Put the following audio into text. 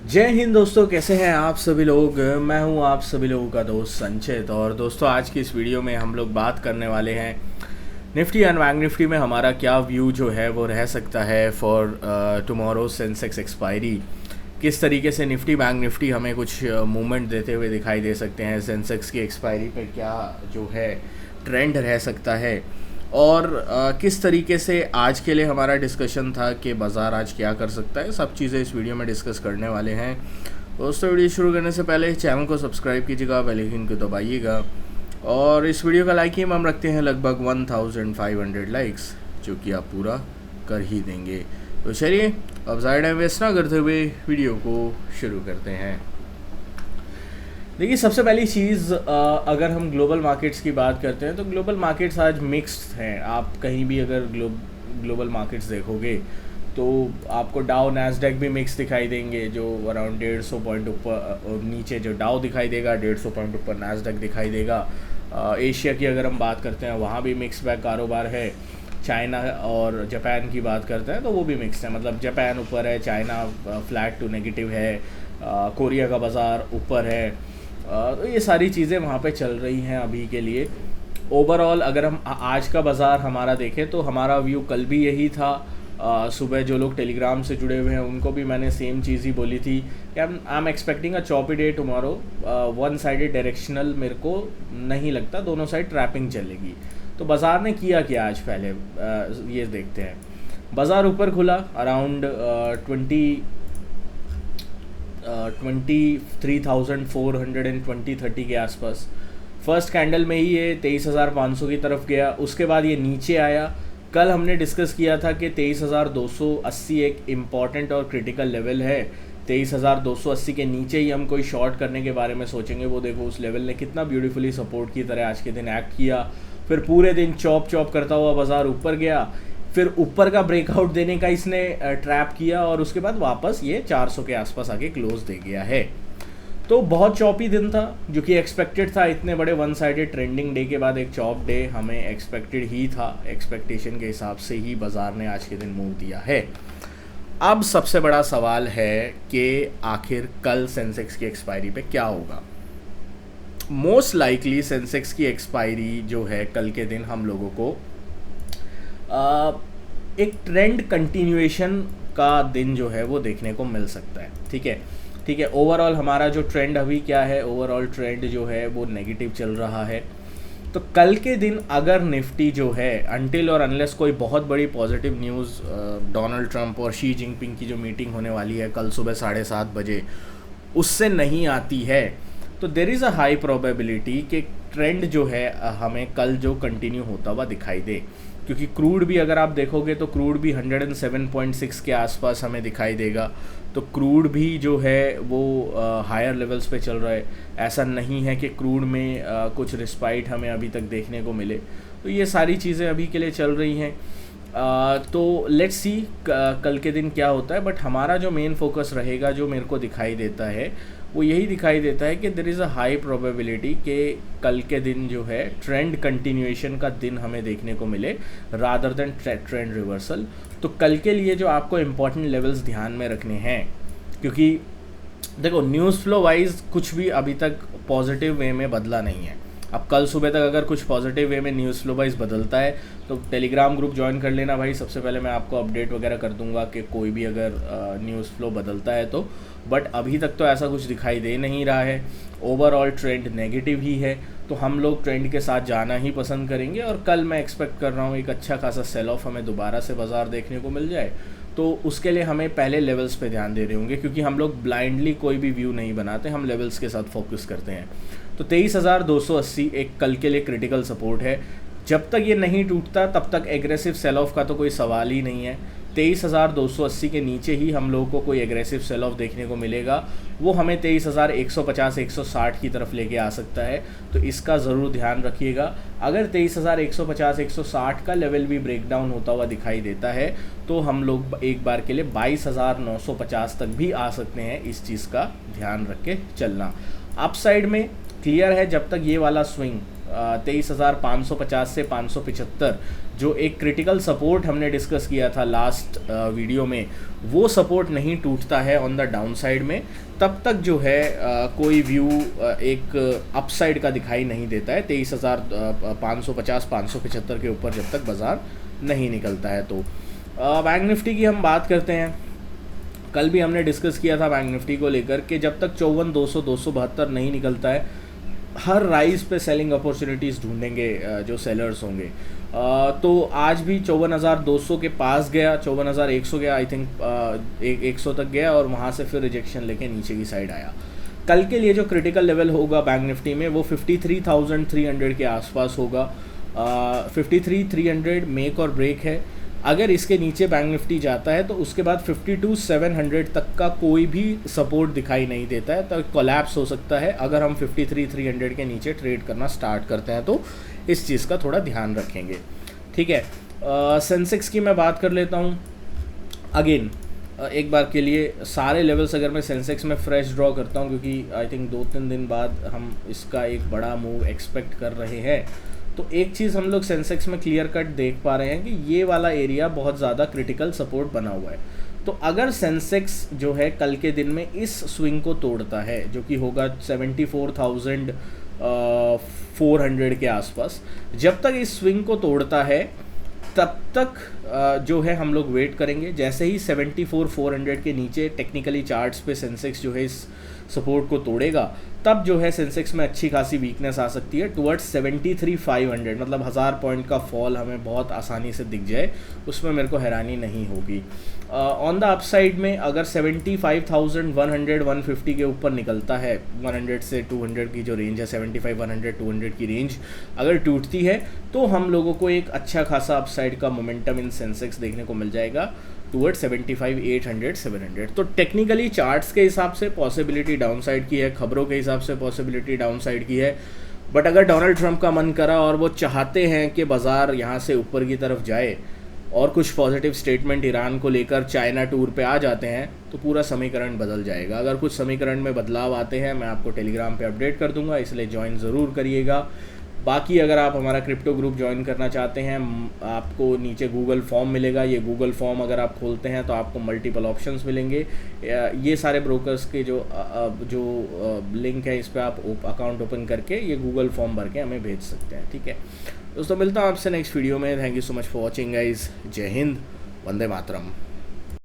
जय हिंद दोस्तों, कैसे हैं आप सभी लोग। मैं हूं आप सभी लोगों का दोस्त संचित। और दोस्तों, आज की इस वीडियो में हम लोग बात करने वाले हैं निफ्टी एंड बैंक निफ्टी में हमारा क्या व्यू जो है वो रह सकता है फॉर टुमारो सेंसेक्स एक्सपायरी। किस तरीके से निफ्टी बैंक निफ्टी हमें कुछ मूवमेंट देते हुए दिखाई दे सकते हैं। सेंसेक्स की एक्सपायरी पे क्या जो है ट्रेंड रह सकता है, और किस तरीके से आज के लिए हमारा डिस्कशन था कि बाज़ार आज क्या कर सकता है। सब चीज़ें इस वीडियो में डिस्कस करने वाले हैं। दोस्तों, वीडियो शुरू करने से पहले चैनल को सब्सक्राइब कीजिएगा, बेल आइकन को दबाइएगा, और इस वीडियो का लाइक हम रखते हैं लगभग 1500 लाइक्स, जो कि आप पूरा कर ही देंगे। तो चलिए अब ज़्यादा टाइम वेस्ट ना करते हुए वीडियो को शुरू करते हैं। देखिए, सबसे पहली चीज़, अगर हम ग्लोबल मार्केट्स की बात करते हैं तो ग्लोबल मार्केट्स आज मिक्स्ड हैं। आप कहीं भी अगर ग्लोबल मार्केट्स देखोगे तो आपको डाउ नैस्डैक भी मिक्स दिखाई देंगे, जो अराउंड 150 पॉइंट ऊपर नीचे जो डाउ दिखाई देगा, 150 पॉइंट ऊपर नैस्डैक दिखाई देगा। एशिया की अगर हम बात करते हैं वहाँ भी मिक्स बैक कारोबार है। चाइना और जापान की बात करते हैं तो वो भी मिक्स है, मतलब जापान ऊपर है, चाइना फ्लैट टू नेगेटिव है, कोरिया का बाज़ार ऊपर है। तो ये सारी चीज़ें वहाँ पे चल रही हैं अभी के लिए। ओवरऑल अगर हम आज का बाज़ार हमारा देखें तो हमारा व्यू कल भी यही था। सुबह जो लोग टेलीग्राम से जुड़े हुए हैं उनको भी मैंने सेम चीज़ ही बोली थी कि I am expecting a choppy day tomorrow. One sided directional मेरे को नहीं लगता, दोनों साइड ट्रैपिंग चलेगी। तो बाज़ार ने किया क्या आज, पहले ये देखते हैं। बाज़ार ऊपर खुला अराउंड 23,420-30 के आसपास। फर्स्ट कैंडल में ही ये 23,500 की तरफ गया, उसके बाद ये नीचे आया। कल हमने डिस्कस किया था कि 23,280 एक इम्पॉर्टेंट और क्रिटिकल लेवल है। 23,280 के नीचे ही हम कोई शॉर्ट करने के बारे में सोचेंगे। वो देखो, उस लेवल ने कितना ब्यूटीफुली सपोर्ट की तरह आज के दिन एक्ट किया। फिर पूरे दिन चॉप करता हुआ बाज़ार ऊपर गया, फिर ऊपर का ब्रेकआउट देने का इसने ट्रैप किया, और उसके बाद वापस ये 400 के आसपास आके क्लोज दे गया है। तो बहुत चॉपी दिन था, जो कि एक्सपेक्टेड था। इतने बड़े वन साइडेड ट्रेंडिंग डे के बाद एक चॉप डे हमें एक्सपेक्टेड ही था। एक्सपेक्टेशन के हिसाब से ही बाज़ार ने आज के दिन मूव दिया है। अब सबसे बड़ा सवाल है कि आखिर कल सेंसेक्स की एक्सपायरी पे क्या होगा। मोस्ट लाइकली सेंसेक्स की एक्सपायरी जो है कल के दिन हम लोगों को एक ट्रेंड कंटिन्यूएशन का दिन जो है वो देखने को मिल सकता है। ठीक है। ओवरऑल हमारा जो ट्रेंड अभी क्या है, ओवरऑल ट्रेंड जो है वो नेगेटिव चल रहा है। तो कल के दिन अगर निफ्टी जो है, अनटिल और अनलेस कोई बहुत बड़ी पॉजिटिव न्यूज़ डोनाल्ड ट्रंप और शी जिनपिंग की जो मीटिंग होने वाली है कल सुबह 7:30 बजे, उससे नहीं आती है, तो there is a high probability कि ट्रेंड जो है हमें कल जो कंटिन्यू होता हुआ दिखाई दे। क्योंकि क्रूड भी अगर आप देखोगे तो क्रूड भी 107.6 के आसपास हमें दिखाई देगा। तो क्रूड भी जो है वो हायर लेवल्स पे चल रहा है। ऐसा नहीं है कि क्रूड में कुछ रिस्पाइट हमें अभी तक देखने को मिले। तो ये सारी चीज़ें अभी के लिए चल रही हैं। तो लेट्स सी कल के दिन क्या होता है। बट हमारा जो मेन फोकस रहेगा, जो मेरे को दिखाई देता है, वो यही दिखाई देता है कि there is a high probability कि कल के दिन जो है ट्रेंड कंटिन्यूएशन का दिन हमें देखने को मिले, रादर देन ट्रेंड रिवर्सल। तो कल के लिए जो आपको इम्पॉर्टेंट लेवल्स ध्यान में रखने हैं, क्योंकि देखो न्यूज़ फ्लो वाइज कुछ भी अभी तक पॉजिटिव वे में बदला नहीं है। अब कल सुबह तक अगर कुछ पॉजिटिव वे में न्यूज़ फ्लो वाइज बदलता है तो टेलीग्राम ग्रुप ज्वाइन कर लेना भाई। सबसे पहले मैं आपको अपडेट वगैरह कर दूंगा कि कोई भी अगर न्यूज़ फ्लो बदलता है तो। बट अभी तक तो ऐसा कुछ दिखाई दे नहीं रहा है। ओवरऑल ट्रेंड नेगेटिव ही है, तो हम लोग ट्रेंड के साथ जाना ही पसंद करेंगे। और कल मैं एक्सपेक्ट कर रहा हूँ एक अच्छा खासा सेल ऑफ हमें दोबारा से बाज़ार देखने को मिल जाए। तो उसके लिए हमें पहले लेवल्स पे ध्यान दे रहे होंगे, क्योंकि हम लोग ब्लाइंडली कोई भी व्यू नहीं बनाते, हम लेवल्स के साथ फोकस करते हैं। तो 23,280 एक कल के लिए क्रिटिकल सपोर्ट है। जब तक ये नहीं टूटता तब तक एग्रेसिव सेल ऑफ का तो कोई सवाल ही नहीं है। 23,280 के नीचे ही हम लोगों को कोई एग्रेसिव सेल ऑफ देखने को मिलेगा। वो हमें 23,150-160 की तरफ लेके आ सकता है। तो इसका ज़रूर ध्यान रखिएगा। अगर 23,150-160 का लेवल भी ब्रेक डाउन होता हुआ दिखाई देता है तो हम लोग एक बार के लिए 22,950 तक भी आ सकते हैं। इस चीज़ का ध्यान रख के चलना। अपसाइड में क्लियर है, जब तक ये वाला स्विंग 23,550 से 575 जो एक क्रिटिकल सपोर्ट हमने डिस्कस किया था लास्ट वीडियो में, वो सपोर्ट नहीं टूटता है ऑन द डाउन साइड में, तब तक जो है कोई व्यू एक अपसाइड का दिखाई नहीं देता है 23,550-575 के ऊपर जब तक बाज़ार नहीं निकलता है। तो बैंक निफ्टी की हम बात करते हैं। कल भी हमने डिस्कस किया था बैंक निफ्टी को लेकर कि जब तक 54,200 272 नहीं निकलता है, हर राइज पे सेलिंग अपॉर्चुनिटीज़ ढूंढेंगे जो सेलर्स होंगे। तो आज भी 54,200 के पास गया, 54,100 गया, आई थिंक 100 तक गया और वहाँ से फिर रिजेक्शन लेके नीचे की साइड आया। कल के लिए जो क्रिटिकल लेवल होगा बैंक निफ्टी में वो 53,300 के आसपास होगा। 53,300 मेक और ब्रेक है। अगर इसके नीचे बैंक निफ्टी जाता है तो उसके बाद 52,700 तक का कोई भी सपोर्ट दिखाई नहीं देता है, तो कोलैप्स हो सकता है। अगर हम 53,300 के नीचे ट्रेड करना स्टार्ट करते हैं तो इस चीज़ का थोड़ा ध्यान रखेंगे, ठीक है। सेंसेक्स की मैं बात कर लेता हूँ। अगेन एक बार के लिए सारे लेवल्स अगर मैं सेंसेक्स में फ्रेश ड्रॉ करता हूँ, क्योंकि आई थिंक 2-3 दिन बाद हम इसका एक बड़ा मूव एक्सपेक्ट कर रहे हैं, तो एक चीज़ हम लोग सेंसेक्स में क्लियर कट देख पा रहे हैं कि ये वाला एरिया बहुत ज़्यादा क्रिटिकल सपोर्ट बना हुआ है। तो अगर सेंसेक्स जो है कल के दिन में इस स्विंग को तोड़ता है, जो कि होगा 74,400 के आसपास, जब तक इस स्विंग को तोड़ता है तब तक जो है हम लोग वेट करेंगे। जैसे ही 74,400 के नीचे टेक्निकली चार्ट्स पे सेंसेक्स जो है इस सपोर्ट को तोड़ेगा, तब जो है सेंसेक्स में अच्छी खासी वीकनेस आ सकती है टुवर्ड्स 73,500, मतलब 1000 पॉइंट का फॉल हमें बहुत आसानी से दिख जाए, उसमें मेरे को हैरानी नहीं होगी। ऑन द अपसाइड में अगर 75,100 150 के ऊपर निकलता है, 100 से 200 की जो रेंज है, 75 100 200 की रेंज अगर टूटती है तो हम लोगों को एक अच्छा खासा अपसाइड का मोमेंटम इन सेंसेक्स देखने को मिल जाएगा टूवर्ड 75,800 700। तो टेक्निकली चार्ट्स के हिसाब से पॉसिबिलिटी डाउन साइड की है, खबरों के हिसाब से पॉसिबिलिटी डाउन साइड की है। बट अगर डोनाल्ड ट्रंप का मन करा और वो चाहते हैं कि बाज़ार यहाँ से ऊपर की तरफ जाए और कुछ पॉजिटिव स्टेटमेंट ईरान को लेकर चाइना टूर पे आ जाते हैं, तो पूरा समीकरण बदल जाएगा। अगर कुछ समीकरण में बदलाव आते हैं मैं आपको टेलीग्राम पे अपडेट कर दूंगा, इसलिए ज्वाइन ज़रूर करिएगा। बाकी अगर आप हमारा क्रिप्टो ग्रुप ज्वाइन करना चाहते हैं, आपको नीचे गूगल फॉर्म मिलेगा। ये गूगल फॉर्म अगर आप खोलते हैं तो आपको मल्टीपल ऑप्शंस मिलेंगे। ये सारे ब्रोकर्स के जो लिंक है, इस पर आप अकाउंट ओपन करके ये गूगल फॉर्म भर के हमें भेज सकते हैं, ठीक है दोस्तों। मिलता हूँ आपसे नेक्स्ट वीडियो में। Thank you so much for watching guys. जय हिंद, वंदे मातरम।